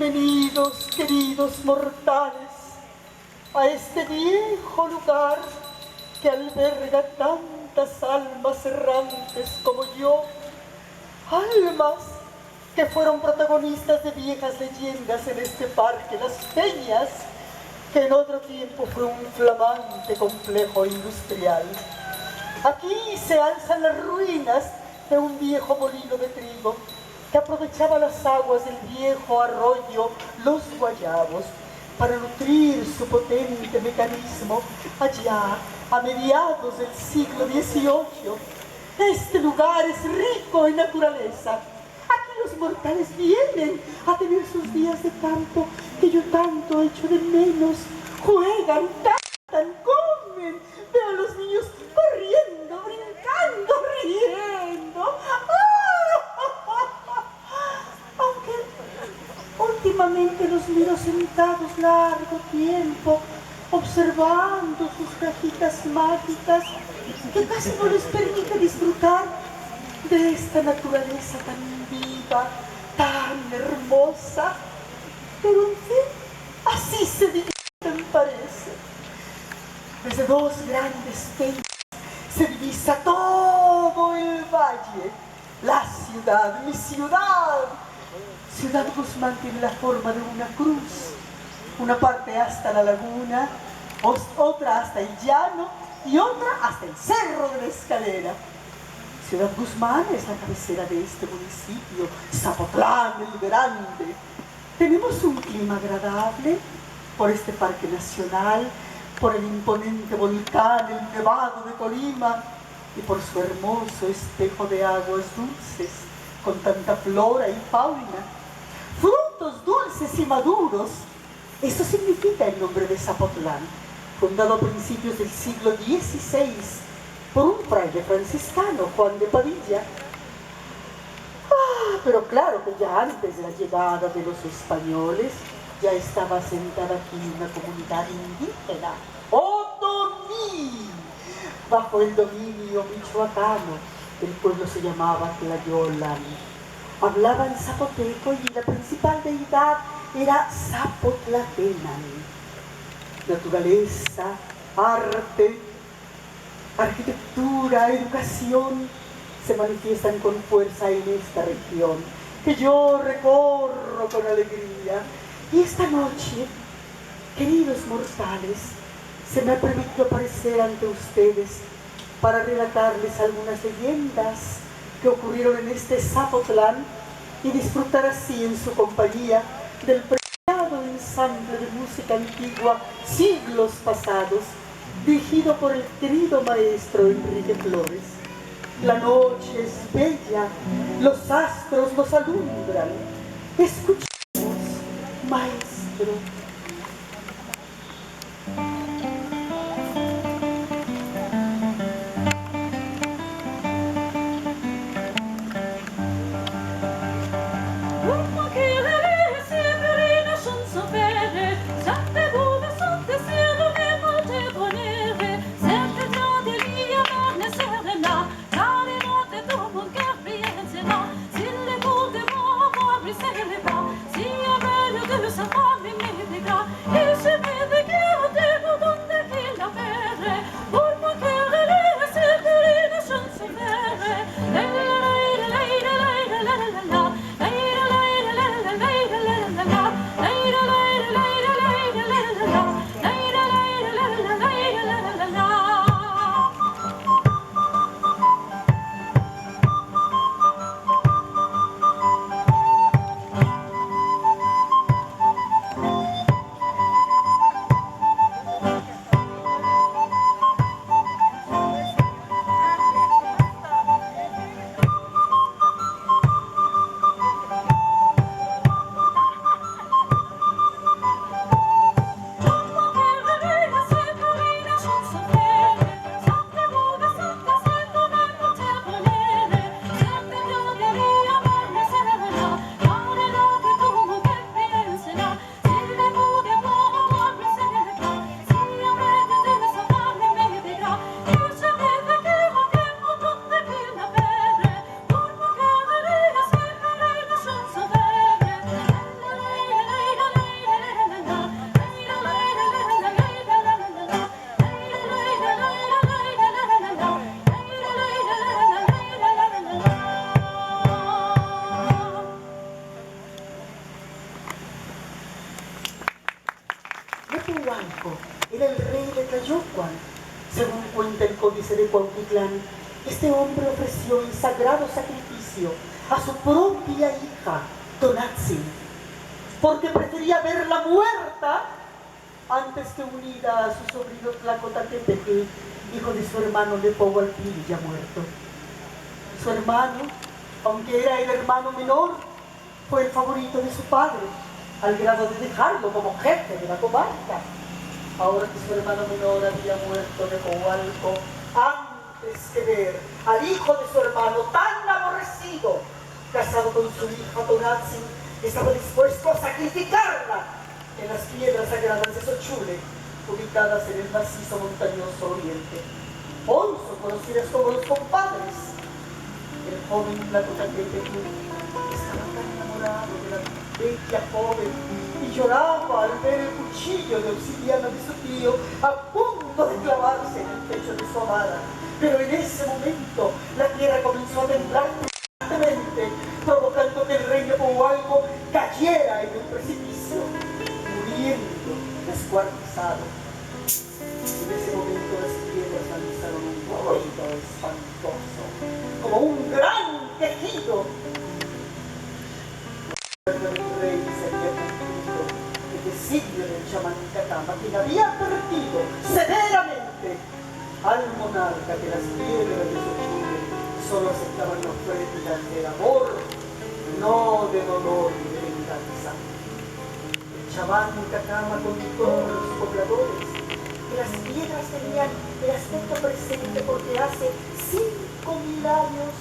Bienvenidos, queridos mortales, a este viejo lugar que alberga tantas almas errantes como yo, almas que fueron protagonistas de viejas leyendas en este parque Las Peñas, que en otro tiempo fue un flamante complejo industrial. Aquí se alzan las ruinas de un viejo molino de trigo que aprovechaba las aguas del viejo arroyo Los Guayabos para nutrir su potente mecanismo allá a mediados del siglo XVIII. Este lugar es rico en naturaleza. Aquí los mortales vienen a tener sus días de campo que yo tanto echo de menos. Juegan, cantan, comen. Veo a los niños corriendo, brincando, riendo. Aunque últimamente los miro sentados largo tiempo, observando sus cajitas mágicas que casi no les permite disfrutar de esta naturaleza tan viva, tan hermosa. Pero en fin, así se dividen, parece. Desde dos grandes peñas se divisa todo el valle. La ciudad, mi ciudad. Ciudad Guzmán tiene la forma de una cruz. Una parte hasta la laguna, otra hasta el llano y otra hasta el cerro de la Escalera. Ciudad Guzmán es la cabecera de este municipio, Zapotlán el Grande. Tenemos un clima agradable por este parque nacional, por el imponente volcán, el Nevado de Colima, y por su hermoso espejo de aguas dulces, con tanta flora y fauna. Frutos dulces y maduros. Eso significa el nombre de Zapotlán, fundado a principios del siglo XVI por un fraile franciscano, Juan de Padilla. Pero claro que ya antes de la llegada de los españoles, ya estaba asentada aquí una comunidad indígena, otomí, bajo el dominio michoacano. El pueblo se llamaba Tlayolan. Hablaban zapoteco y la principal deidad era Zapotlatenan. Naturaleza, arte, arquitectura, educación se manifiestan con fuerza en esta región que yo recorro con alegría. Y esta noche, queridos mortales, se me ha permitido aparecer ante ustedes para relatarles algunas leyendas que ocurrieron en este Zapotlán y disfrutar así en su compañía del preciado ensamble de música antigua siglos pasados, dirigido por el querido maestro Enrique Flores. La noche es bella, los astros nos alumbran. Escuchemos, maestro. Si jag väljer du så tar vi med dig. Atahualco era el rey de Tlayocuan. Según cuenta el códice de Cuautitlán, este hombre ofreció en sagrado sacrificio a su propia hija, Tonantzin, porque prefería verla muerta antes que unida a su sobrino Tlacotepetl, hijo de su hermano Nepohualpil, ya muerto. Su hermano, aunque era el hermano menor, fue el favorito de su padre, al grado de dejarlo como jefe de la comarca. Ahora que su hermano menor había muerto, Nepohualco, antes que ver al hijo de su hermano tan aborrecido, casado con su hija Tonantzin, estaba dispuesto a sacrificarla en las piedras sagradas de Xochule, ubicadas en el macizo montañoso oriente. Hoy son conocidas como los compadres. El joven Tlacotepetl estaba tan enamorado de la bella joven y lloraba al ver el cuchillo de obsidiana de su tío a punto de clavarse en el pecho de su amada. Pero en ese momento la tierra comenzó a temblar fuertemente, provocando que el rey Nepohualco cayera en un precipicio, muriendo descuartizado. En ese momento las piedras lanzaron un ruido espantoso, como un gran quejido. El rey se había cumplido el designio del chamán Cacama, quien había advertido severamente al monarca que las piedras de Xochule solo aceptaban ofrendas del amor, no de dolor y de venganza. El chamán Cacama contó a los pobladores que las piedras tenían el aspecto presente porque hace 5.000 años,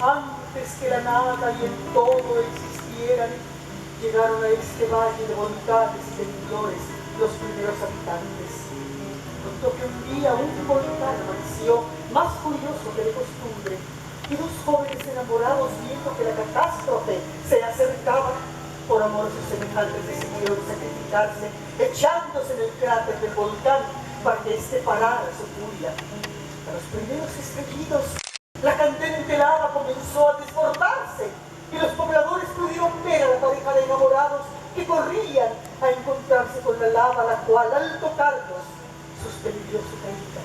antes que la nada y el todo existieran, llegaron a este valle de volcanes y de temblores los primeros habitantes. Contó que un día un volcán amaneció más furioso que de costumbre y dos jóvenes enamorados, viendo que la catástrofe se acercaba, por amor a sus semejantes decidieron sacrificarse, echándose en el cráter del volcán para que éste parara su furia. A los primeros estallidos, la candente lava comenzó a desbordarse y los pobladores pudieron ver a la pareja de enamorados que corrían a encontrarse con la lava, la cual, al tocarlos, suspendió su caída.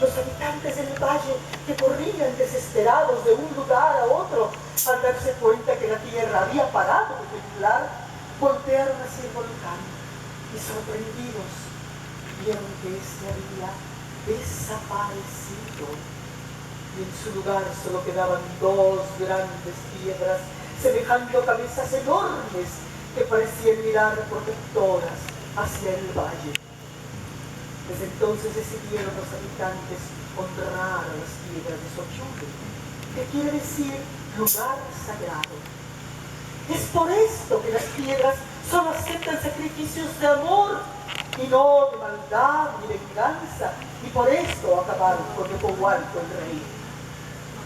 Los habitantes del valle, que corrían desesperados de un lugar a otro, al darse cuenta que la tierra había parado de temblar, voltearon hacia el volcán y, sorprendidos, vieron que éste había desaparecido. Y en su lugar solo quedaban dos grandes piedras, semejando a cabezas enormes que parecían mirar protectoras hacia el valle. Desde entonces decidieron los habitantes honrar a las piedras de Xochule, que quiere decir lugar sagrado. Es por esto que las piedras solo aceptan sacrificios de amor y no de maldad ni venganza, y por esto acabaron con Nepohualco el rey.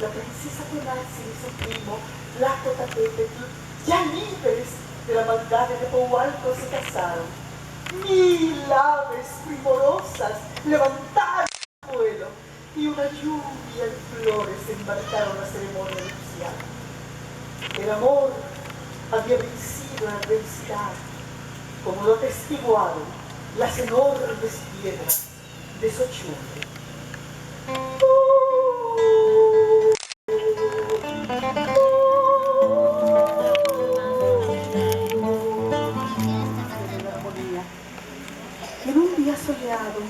La princesa Tonantzin y su primo Tlacotepetl, ya libres de la maldad de Nepohualco, se casaron. 1000 aves primorosas levantaron el vuelo y una lluvia de flores embarcaron la ceremonia nupcial. El amor había vencido a la adversidad, como lo atestiguaron las enormes piedras de Xochule. En un día soleado,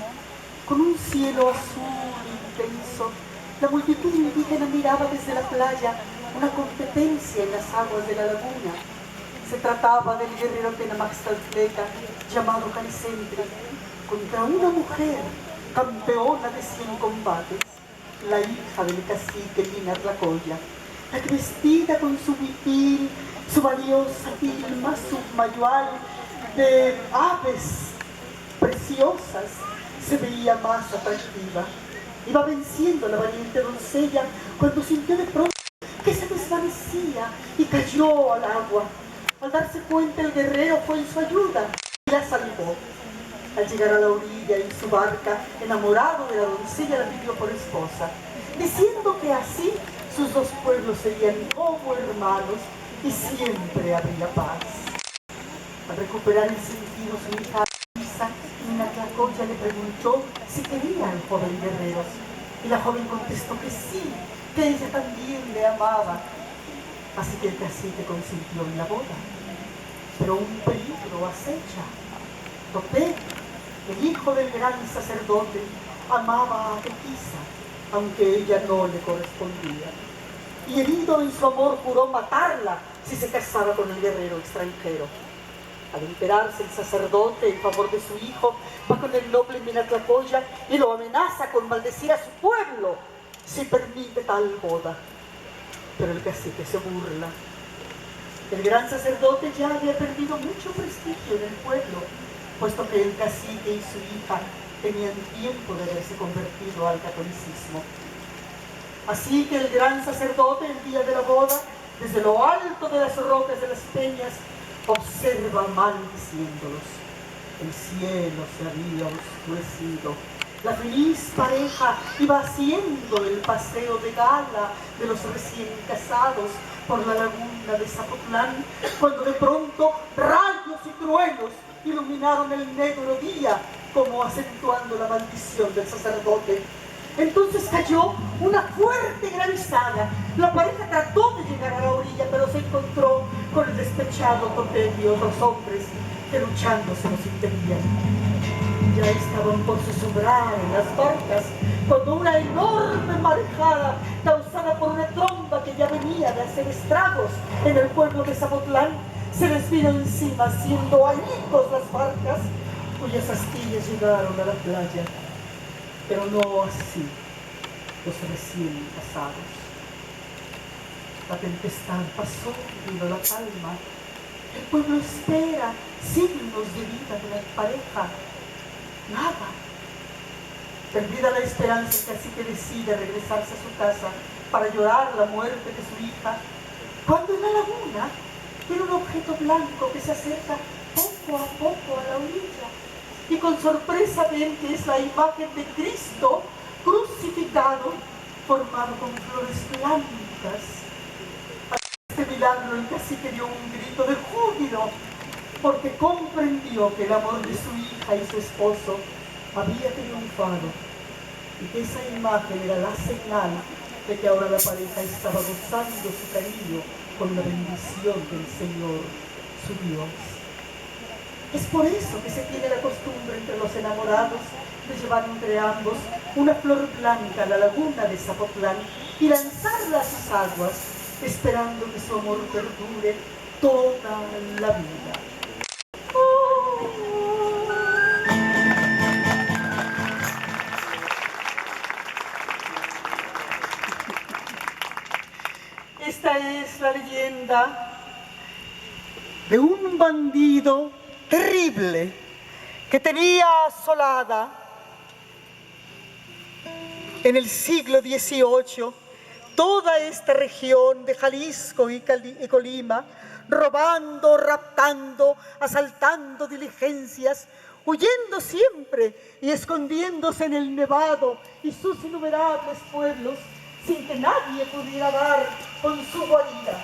con un cielo azul intenso, la multitud indígena miraba desde la playa una competencia en las aguas de la laguna. Se trataba del guerrero Tenamaxtalteca, llamado Canicentri, contra una mujer, campeona de 100 combates, la hija del cacique Lina Tlacoya, la que, vestida con su huipil, su valiosa tilma submayual de aves preciosas, se veía más atractiva. Iba venciendo a la valiente doncella cuando sintió de pronto que se desvanecía y cayó al agua. Al darse cuenta, el guerrero fue en su ayuda y la salvó. Al llegar a la orilla en su barca, enamorado de la doncella, la pidió por esposa, diciendo que así sus dos pueblos serían como hermanos y siempre habría paz. Al recuperar el sentido, su hija Colla le preguntó si quería al joven guerrero, y la joven contestó que sí, que ella también le amaba. Así que el cacique consintió en la boda. Pero un peligro acecha. Topé, el hijo del gran sacerdote, amaba a Tequisa, aunque ella no le correspondía. Y herido en su amor juró matarla si se casaba con el guerrero extranjero. Al enterarse el sacerdote en favor de su hijo, va con el noble Minatlacoya y lo amenaza con maldecir a su pueblo si permite tal boda. Pero el cacique se burla. El gran sacerdote ya había perdido mucho prestigio en el pueblo, puesto que el cacique y su hija tenían tiempo de haberse convertido al catolicismo. Así que el gran sacerdote, el día de la boda, desde lo alto de las rocas de las peñas, observa maldiciéndolos. El cielo se había oscurecido. La feliz pareja iba haciendo el paseo de gala de los recién casados por la laguna de Zapotlán, cuando de pronto rayos y truenos iluminaron el negro día, como acentuando la maldición del sacerdote. Entonces cayó una fuerte granizada. La pareja trató de llegar a la orilla, pero se encontró con el despechado Topé y otros hombres que luchando se los impedían. Ya estaban por susurrar en las barcas cuando una enorme marejada causada por una tromba que ya venía de hacer estragos en el pueblo de Zapotlán se les vino encima, haciendo añicos las barcas cuyas astillas llegaron a la playa. Pero no así los recién casados. La tempestad pasó, vino la calma. El pueblo espera signos de vida de la pareja. Nada. Perdida la esperanza, el cacique decide regresarse a su casa para llorar la muerte de su hija, cuando en la laguna tiene un objeto blanco que se acerca poco a poco a la orilla. Y con sorpresa ven que es la imagen de Cristo crucificado, formado con flores blancas. A este milagro el cacique dio un grito de júbilo, porque comprendió que el amor de su hija y su esposo había triunfado, y que esa imagen era la señal de que ahora la pareja estaba gozando su cariño con la bendición del Señor, su Dios. Es por eso que se tiene la costumbre entre los enamorados de llevar entre ambos una flor blanca a la laguna de Zapotlán y lanzarla a sus aguas, esperando que su amor perdure toda la vida. Esta es la leyenda de un bandido terrible que tenía asolada en el siglo XVIII toda esta región de Jalisco y Colima, robando, raptando, asaltando diligencias, huyendo siempre y escondiéndose en el Nevado y sus innumerables pueblos, sin que nadie pudiera dar con su guarida.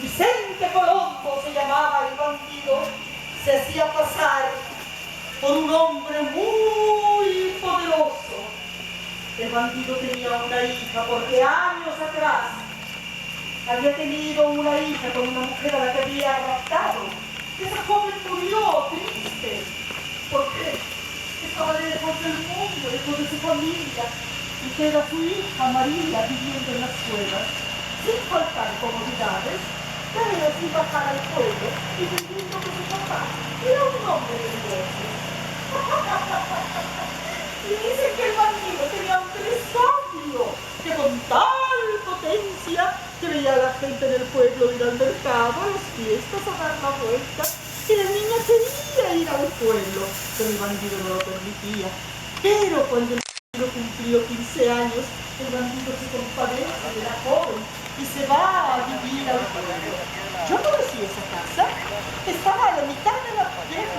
Vicente Colombo se llamaba el bandido, se hacía pasar por un hombre muy poderoso. El bandido tenía una hija porque años atrás había tenido una hija con una mujer a la que había raptado. Esa joven murió triste porque estaba lejos del mundo, lejos de su familia, y queda su hija María viviendo en las cuevas, sin faltar comodidades, pero sin bajar al pueblo y viviendo con su papá. Era un hombre de negocios. Y dicen que el bandido tenía un telescopio que con tal potencia que veía a la gente del pueblo ir al mercado, a las fiestas, a dar la vuelta, y la niña quería ir al pueblo, pero el bandido no lo permitía. Pero cuando el bandido cumplió 15 años, el bandido se compadece de la joven y se va a vivir al pueblo. Yo conocí esa casa, estaba a la mitad de la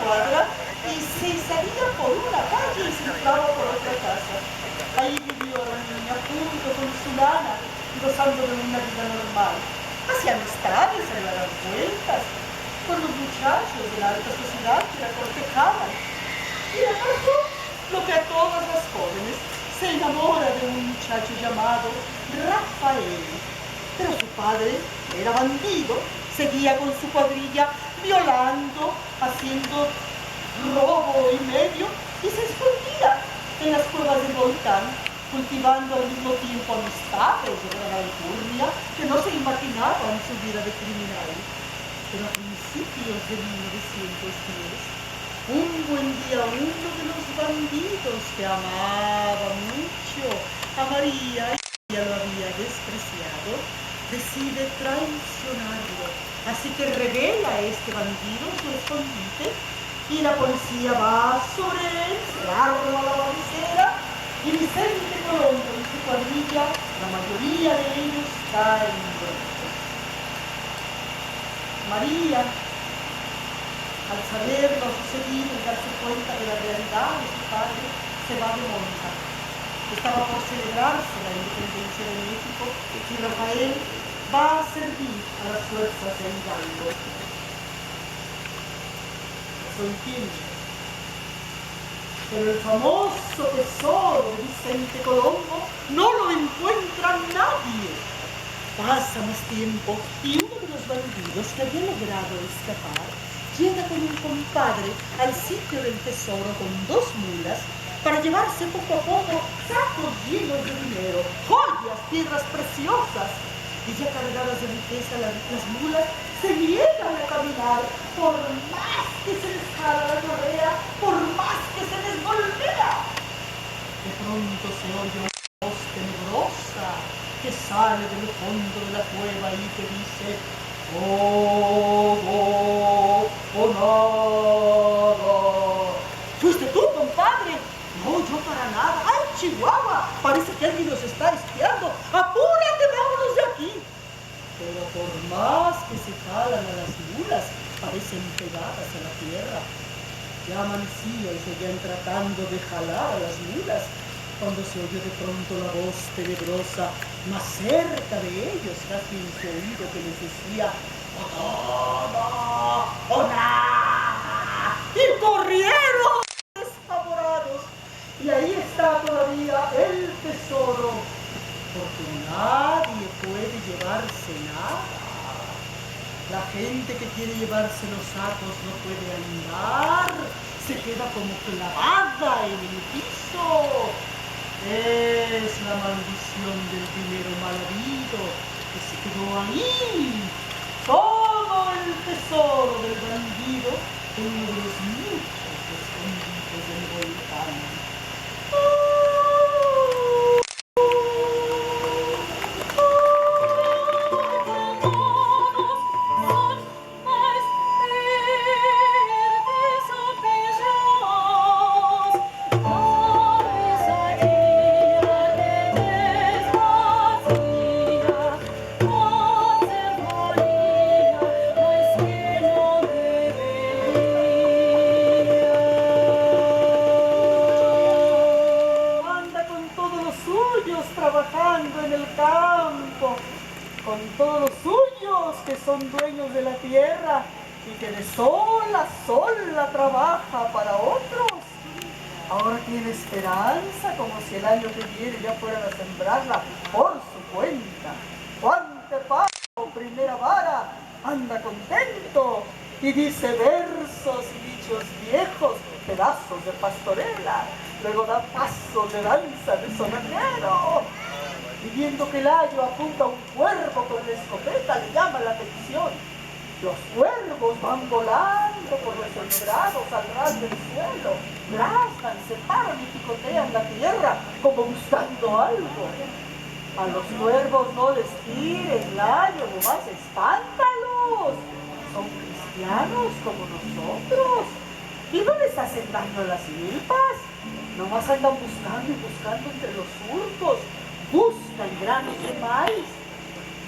cuadra y se salía por una calle y se entraba por otra casa. Ahí vivió la niña junto con su lana, gozando de una vida normal. Hacía amistades, se daban vueltas con los muchachos de la alta sociedad que la cortejaban. Y de pronto lo que a todas las jóvenes se enamora de un muchacho llamado Rafael. Pero su padre era bandido, seguía con su cuadrilla violando, haciendo robo y medio, y se escondía en las cuevas del volcán, cultivando al mismo tiempo amistades de gran alcurnia que no se imaginaban su vida de criminal. Pero a principios de 1910, un buen día uno de los bandidos que amaba mucho a María y ya lo había despreciado, decide traicionarlo. Así que revela a este bandido su escondite y la policía va sobre él, se arma la balacera y Vicente Colombo y su cuadrilla, la mayoría de ellos caen muertos. María, al saber lo sucedido y darse cuenta de la realidad de su padre, se va de monta. Estaba por celebrarse la independencia de México y Rafael va a servir a las fuerzas de Hidalgo. Eso entiende. Pero el famoso tesoro de Vicente Colombo no lo encuentra nadie. Pasa más tiempo y uno de los bandidos que había logrado escapar llega con un compadre al sitio del tesoro con 2 mulas para llevarse poco a poco sacos llenos de dinero, joyas, piedras preciosas. Y ya cargadas de riqueza, las mulas se niegan a caminar, por más que se les jala la correa, por más que se les golpea. De pronto se oye una voz tenebrosa que sale del fondo de la cueva y que dice: todo o nada. ¿Fuiste tú, compadre? No, yo para nada. ¡Ay, Chihuahua! Parece que alguien nos está espiando. ¡Apúrate, vámonos de aquí! Pero por más que se jalan a las mulas, parecen pegadas a la tierra. Ya amanecía y seguían tratando de jalar a las mulas, cuando se oyó de pronto la voz tenebrosa, más cerca de ellos, casi en su oído, que les decía: ¡O todo o nada! Y corrieron despavorados. Y ahí está todavía el tesoro, porque nadie puede llevarse nada. La gente que quiere llevarse los sacos no puede andar, se queda como clavada en el piso. Es la maldición del dinero mal habido que se quedó ahí. Todo el tesoro del bandido en uno de los muchos escondites del volcán. Trabajando en el campo, con todos los suyos que son dueños de la tierra y que de sol a sol trabaja para otros. Ahora tiene esperanza, como si el año que viene ya fueran a sembrarla por su cuenta. ¡Guante pago, primera vara! Anda contento y dice versos y dichos viejos, pedazos de pastorela. Luego da pasos de danza de sonajero. Y viendo que el ayo apunta a un cuervo con la escopeta, le llama la atención. Los cuervos van volando por los sembrados al ras del suelo, rasgan, se paran y picotean la tierra como buscando algo. A los cuervos no les tiren, Layo, nomás espántalos. Son cristianos como nosotros. ¿Y no les hacen daño a las milpas? Nomás andan buscando y buscando entre los surcos. Buscan granos de maíz.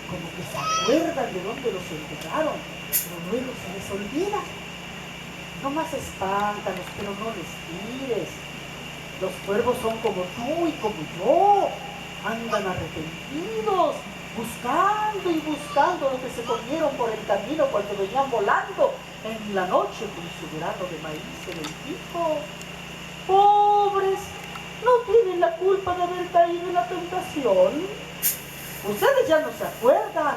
Como que se acuerdan de dónde los enterraron, pero luego se les olvida. Nomás espántalos, pero no les tires. Los cuervos son como tú y como yo. Andan arrepentidos, buscando y buscando lo que se comieron por el camino cuando venían volando en la noche con su grano de maíz en el pico. ¡Oh! pobres no tienen la culpa de haber caído en la tentación. Ustedes ya no se acuerdan,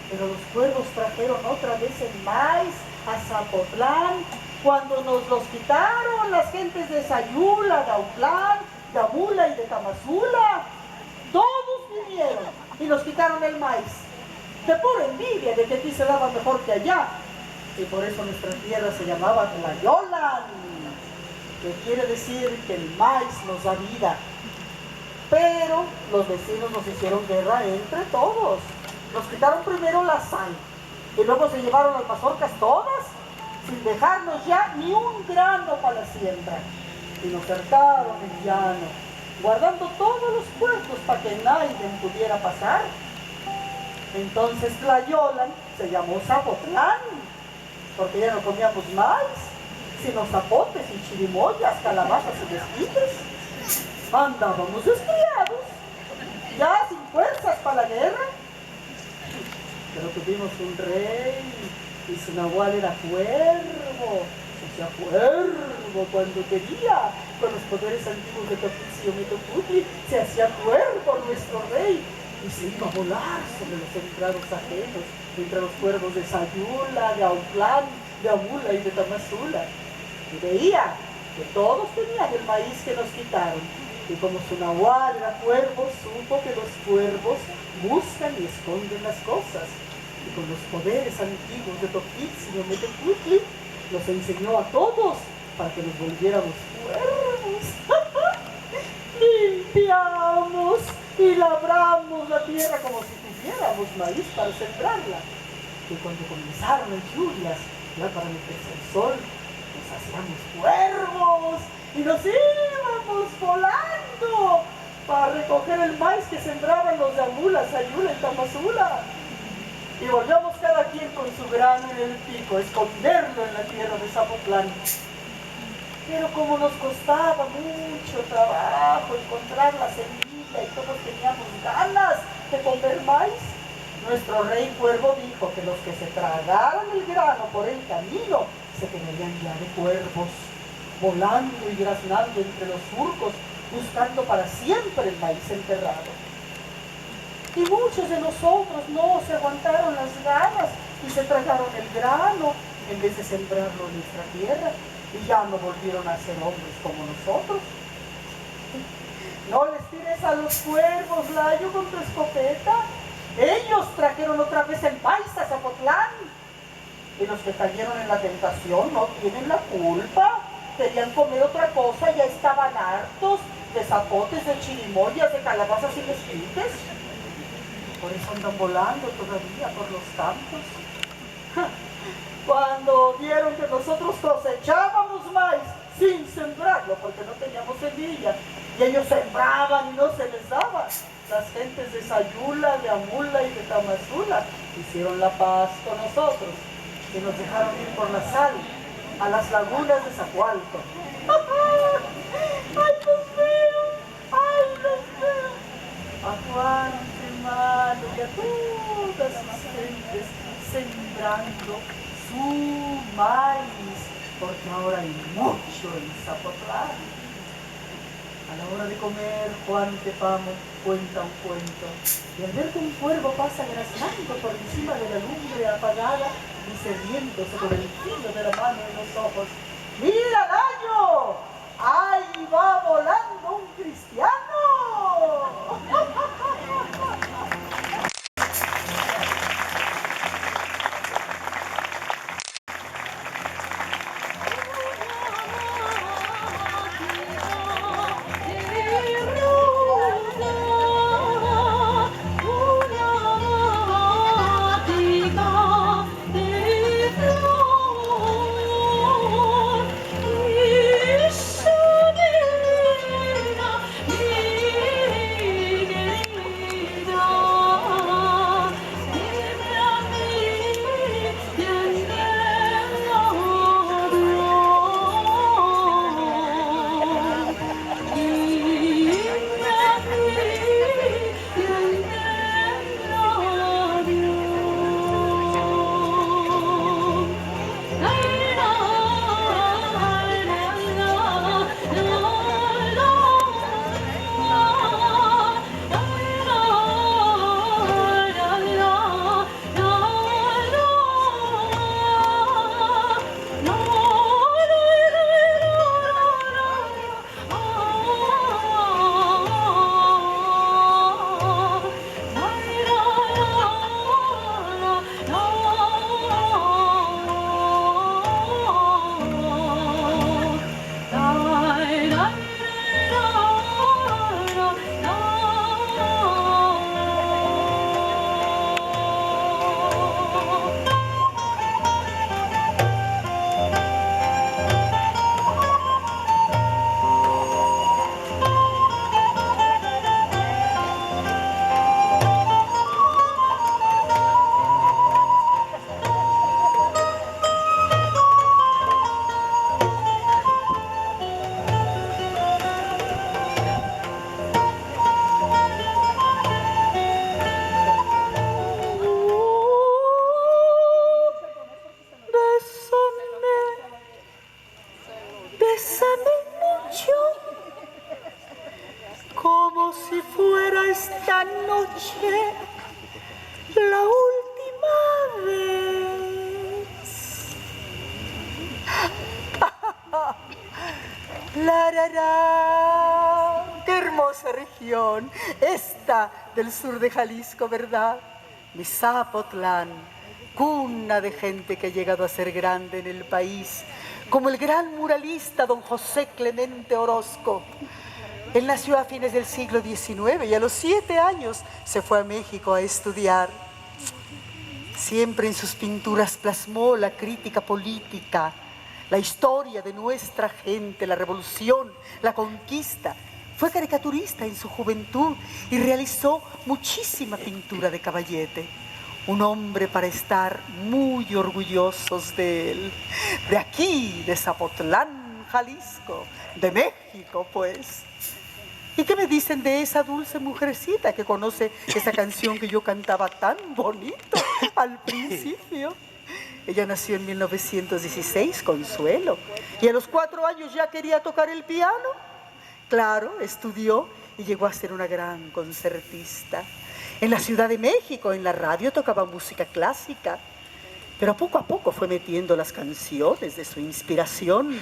pero los cuervos trajeron otra vez el maíz a Zapotlán cuando nos los quitaron las gentes de Sayula, de Autlán, de Amula y de Tamazula. Todos vinieron y nos quitaron el maíz. De pura envidia de que aquí se daba mejor que allá. Y por eso nuestra tierra se llamaba Tlayolan, que quiere decir que el maíz nos da vida. Pero los vecinos nos hicieron guerra entre todos. Nos quitaron primero la sal y luego se llevaron las mazorcas todas, sin dejarnos ya ni un grano para la siembra. Y nos cercaron el llano, guardando todos los puestos para que nadie pudiera pasar. Entonces Tlayolan se llamó Zapotlán, porque ya no comíamos maíz, sino zapotes y chirimoyas, calabazas y mezquites. Andábamos descriados, ya sin fuerzas para la guerra. Pero tuvimos un rey y su nahual era cuervo. Se hacía cuervo cuando quería. Con los poderes antiguos de Topicio Metocutli se hacía cuervo nuestro rey y se iba a volar sobre los sembrados ajenos, entre los cuervos de Sayula, de Autlán, de Amula y de Tamazula. Y veía que todos tenían el maíz que nos quitaron. Y como su nahual era cuervo, supo que los cuervos buscan y esconden las cosas. Y con los poderes antiguos de Topicio Metocutli nos enseñó a todos para que nos volviéramos cuervos. Limpiamos y labramos la tierra como si tuviéramos maíz para sembrarla. Y cuando comenzaron las lluvias, ya para meterse el sol, nos hacíamos cuervos y nos íbamos volando para recoger el maíz que sembraban los de Amula, Sayula y Tamazula. Y volvíamos cada quien con su grano en el pico, esconderlo en la tierra de Zapotlán. Pero como nos costaba mucho trabajo encontrar la semilla y todos teníamos ganas de comer maíz, nuestro rey cuervo dijo que los que se tragaran el grano por el camino se quedarían ya de cuervos, volando y graznando entre los surcos, buscando para siempre el maíz enterrado. Y muchos de nosotros no se aguantaron las ganas y se tragaron el grano en vez de sembrarlo en nuestra tierra, y ya no volvieron a ser hombres como nosotros. No les tires a los cuervos, Layo, con tu escopeta. Ellos trajeron otra vez el maíz a Zapotlán. Y los que cayeron en la tentación no tienen la culpa. Querían comer otra cosa, ya estaban hartos de zapotes, de chirimoyas, de calabazas y mezquites. Por eso andan volando todavía por los campos. Cuando vieron que nosotros cosechábamos maíz sin sembrarlo, porque no teníamos semilla, y ellos sembraban y no se les daba, las gentes de Sayula, de Amula y de Tamazula hicieron la paz con nosotros y nos dejaron ir por la sal a las lagunas de Zacualco. ¡Ay, los veo! ¡Ay, los veo! A Juan Malo y a todas las gentes sembrando su maíz, porque ahora hay mucho en Zapotlán. A la hora de comer, Juan Tepamo cuenta un cuento, y al ver que un cuervo pasa graznando por encima de la lumbre apagada, dice riéndose con el filo de la mano en los ojos: ¡Mira, Layo! ¡Ahí va volando un cristiano! noche, la última vez. ¡Larará! ¡Qué hermosa región! Esta del sur de Jalisco, ¿verdad? Mi Zapotlán, cuna de gente que ha llegado a ser grande en el país, como el gran muralista don José Clemente Orozco. Él nació a fines del siglo XIX y a los 7 años se fue a México a estudiar. Siempre en sus pinturas plasmó la crítica política, la historia de nuestra gente, la revolución, la conquista. Fue caricaturista en su juventud y realizó muchísima pintura de caballete. Un hombre para estar muy orgullosos de él. De aquí, de Zapotlán, Jalisco, de México, pues. ¿Y qué me dicen de esa dulce mujercita que conoce esa canción que yo cantaba tan bonito al principio? Ella nació en 1916, Consuelo, y a los 4 años ya quería tocar el piano. Claro, estudió y llegó a ser una gran concertista. En la Ciudad de México, en la radio, tocaba música clásica, pero poco a poco fue metiendo las canciones de su inspiración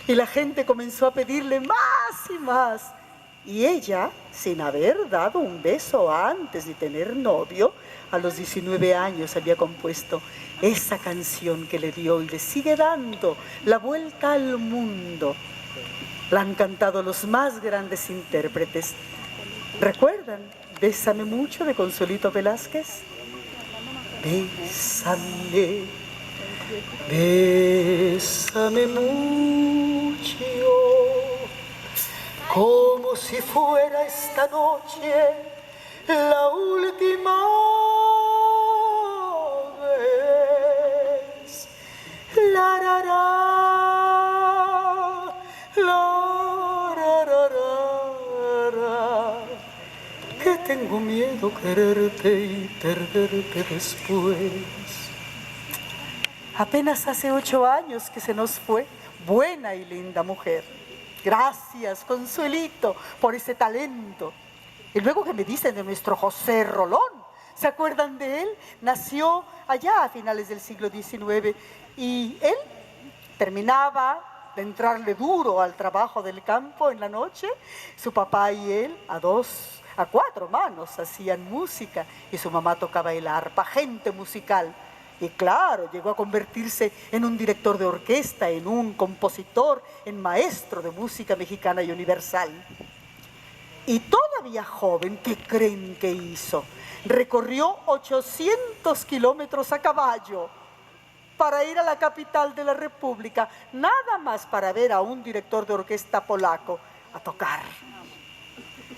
y la gente comenzó a pedirle más y más. Y ella, sin haber dado un beso antes de tener novio, a los 19 años había compuesto esa canción que le dio y le sigue dando la vuelta al mundo. La han cantado los más grandes intérpretes. ¿Recuerdan Bésame mucho de Consuelito Velázquez? Bésame, bésame mucho, como si fuera esta noche la última vez. La, ra, ra, la, ra, ra, ra, ra. Que tengo miedo quererte y perderte después. Apenas hace 8 años que se nos fue, buena y linda mujer. Gracias, Consuelito, por ese talento. Y luego que me dicen de nuestro José Rolón, ¿se acuerdan de él? Nació allá a finales del siglo XIX y él terminaba de entrarle duro al trabajo del campo en la noche. Su papá y él a 4 manos hacían música y su mamá tocaba el arpa, gente musical. Y claro, llegó a convertirse en un director de orquesta, en un compositor, en maestro de música mexicana y universal. Y todavía joven, ¿qué creen que hizo? Recorrió 800 kilómetros a caballo para ir a la capital de la República, nada más para ver a un director de orquesta polaco a tocar.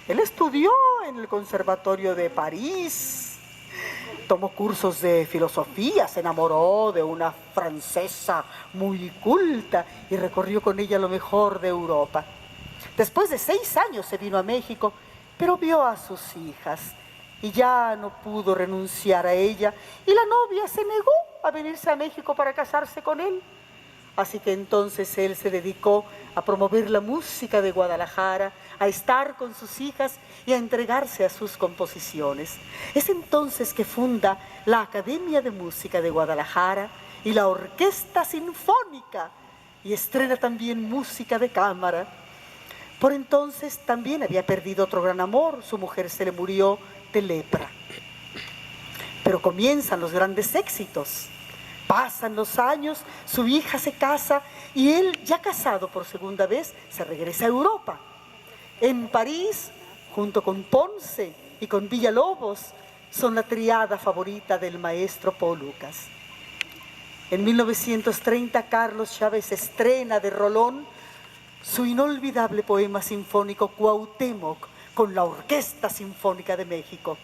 Él estudió en el Conservatorio de París, tomó cursos de filosofía, se enamoró de una francesa muy culta y recorrió con ella lo mejor de Europa. Después de 6 años se vino a México, pero vio a sus hijas y ya no pudo renunciar a ella y la novia se negó a venirse a México para casarse con él. Así que entonces él se dedicó a promover la música de Guadalajara, a estar con sus hijas y a entregarse a sus composiciones. Es entonces que funda la Academia de Música de Guadalajara y la Orquesta Sinfónica y estrena también música de cámara. Por entonces también había perdido otro gran amor, su mujer se le murió de lepra. Pero comienzan los grandes éxitos. Pasan los años, su hija se casa y él, ya casado por segunda vez, se regresa a Europa. En París, junto con Ponce y con Villalobos, son la triada favorita del maestro Paul Lucas. En 1930, Carlos Chávez estrena de Rolón su inolvidable poema sinfónico Cuauhtémoc con la Orquesta Sinfónica de México.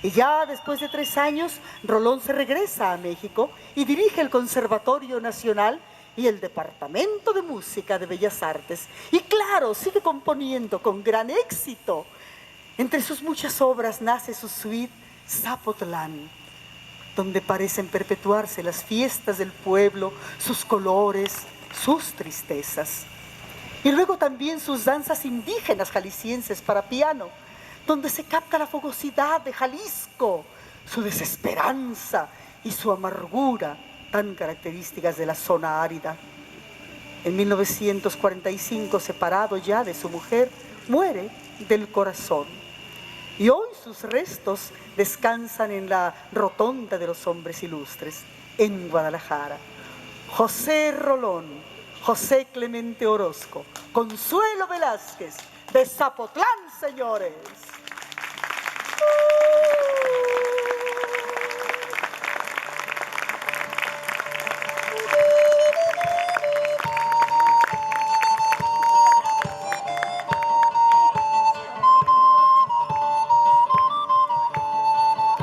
Y ya después de 3 años, Rolón se regresa a México y dirige el Conservatorio Nacional y el Departamento de Música de Bellas Artes. Y claro, sigue componiendo con gran éxito. Entre sus muchas obras nace su suite Zapotlán, donde parecen perpetuarse las fiestas del pueblo, sus colores, sus tristezas. Y luego también sus danzas indígenas jaliscienses para piano. donde se capta la fogosidad de Jalisco, su desesperanza y su amargura, tan características de la zona árida. En 1945, separado ya de su mujer, muere del corazón. Y hoy sus restos descansan en la Rotonda de los Hombres Ilustres, en Guadalajara. José Rolón, José Clemente Orozco, Consuelo Velázquez, de Zapotlán, señores.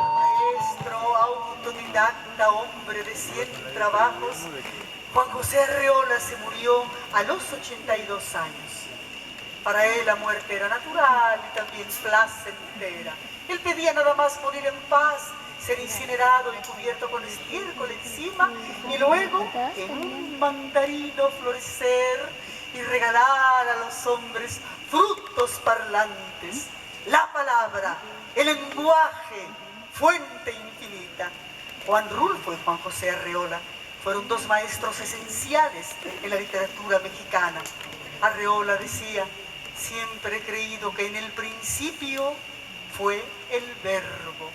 Maestro autodidacta, hombre de 100 trabajos, Juan José Arreola se murió a los 82 años. Para él la muerte era natural y también placentera. Él pedía nada más morir en paz, ser incinerado y cubierto con estiércol encima, y luego en un mandarino florecer y regalar a los hombres frutos parlantes, la palabra, el lenguaje, fuente infinita. Juan Rulfo y Juan José Arreola fueron dos maestros esenciales en la literatura mexicana. Arreola decía: siempre he creído que en el principio fue el verbo.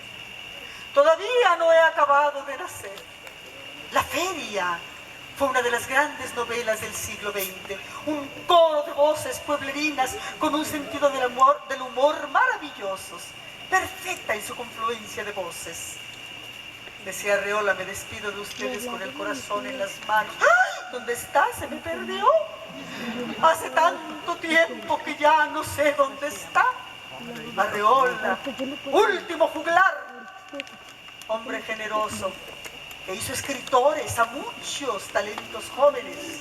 Todavía no he acabado de nacer. La Feria fue una de las grandes novelas del siglo XX, un coro de voces pueblerinas con un sentido del humor maravillosos, perfecta en su confluencia de voces. Decía Arreola: me despido de ustedes con el corazón en las manos. ¡Ay! ¿Dónde está? Se me perdió. Hace tanto tiempo que ya no sé dónde está. Arreola, último juglar, hombre generoso, que hizo escritores a muchos talentos jóvenes.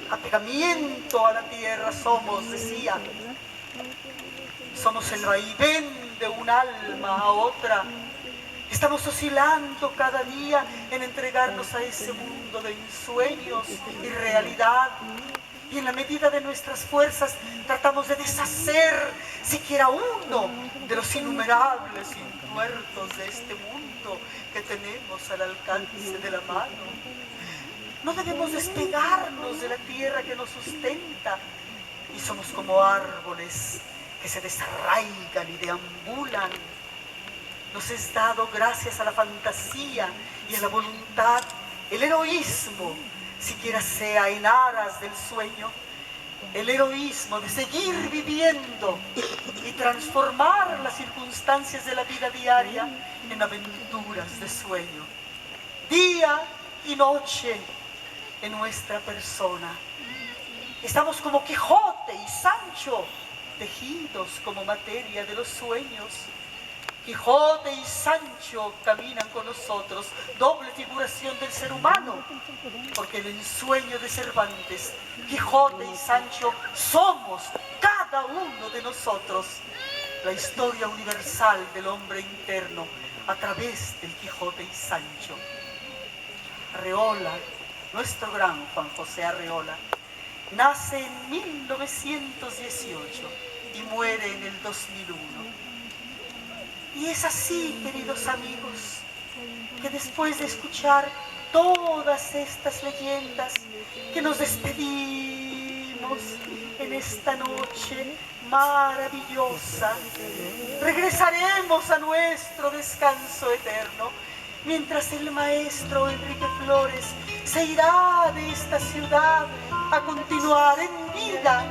Apegamiento a la tierra somos, decía. Somos el vaivén de un alma a otra. Estamos oscilando cada día en entregarnos a ese mundo de ensueños y realidad. Y en la medida de nuestras fuerzas tratamos de deshacer siquiera uno de los innumerables puertos de este mundo que tenemos al alcance de la mano. No debemos despegarnos de la tierra que nos sustenta, y somos como árboles que se desarraigan y deambulan. Nos es dado, gracias a la fantasía y a la voluntad, el heroísmo, siquiera sea en aras del sueño, el heroísmo de seguir viviendo y transformar las circunstancias de la vida diaria en aventuras de sueño, día y noche en nuestra persona. Estamos como Quijote y Sancho, tejidos como materia de los sueños. Quijote y Sancho caminan con nosotros, doble figuración del ser humano, porque en el ensueño de Cervantes, Quijote y Sancho somos cada uno de nosotros, la historia universal del hombre interno a través del Quijote y Sancho. Arreola, nuestro gran Juan José Arreola, nace en 1918 y muere en el 2001. Y es así, queridos amigos, que después de escuchar todas estas leyendas, que nos despedimos en esta noche maravillosa, regresaremos a nuestro descanso eterno, mientras el maestro Enrique Flores se irá de esta ciudad a continuar en vida,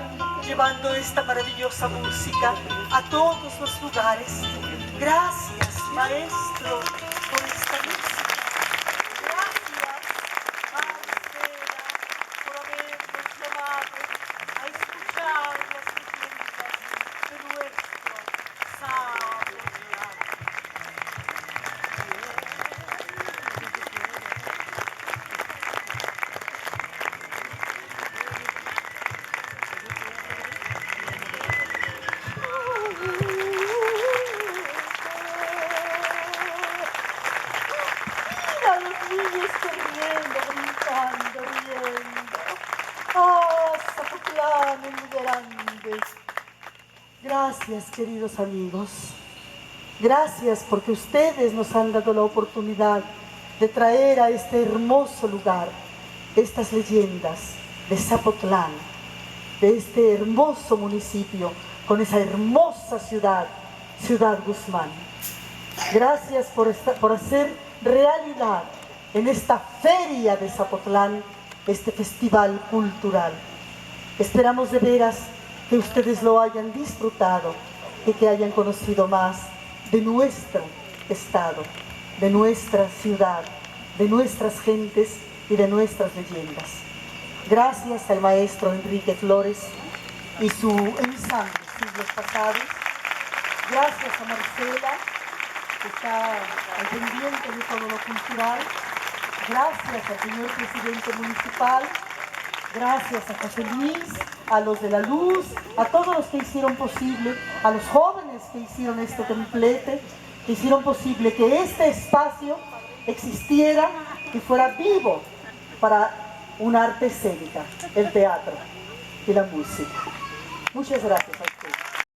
llevando esta maravillosa música a todos los lugares. Gracias, maestro, por esta música. Gracias, Marcela, por habernos llamado a escuchar las leyendas de nuestro sabio real. Zapotlán el grande. Gracias, queridos amigos. Gracias porque ustedes nos han dado la oportunidad de traer a este hermoso lugar estas leyendas de Zapotlán, de este hermoso municipio, con esa hermosa ciudad, Ciudad Guzmán. Gracias por hacer realidad en esta feria de Zapotlán este festival cultural. Esperamos de veras que ustedes lo hayan disfrutado y que hayan conocido más de nuestro estado, de nuestra ciudad, de nuestras gentes y de nuestras leyendas. Gracias al maestro Enrique Flores y su ensamble Siglos Pasados. Gracias a Marcela, que está al pendiente de todo lo cultural. Gracias al señor presidente municipal. Gracias a José Luis, a los de la luz, a todos los que hicieron posible, a los jóvenes que hicieron este templete, que hicieron posible que este espacio existiera y fuera vivo para un arte escénica, el teatro y la música. Muchas gracias.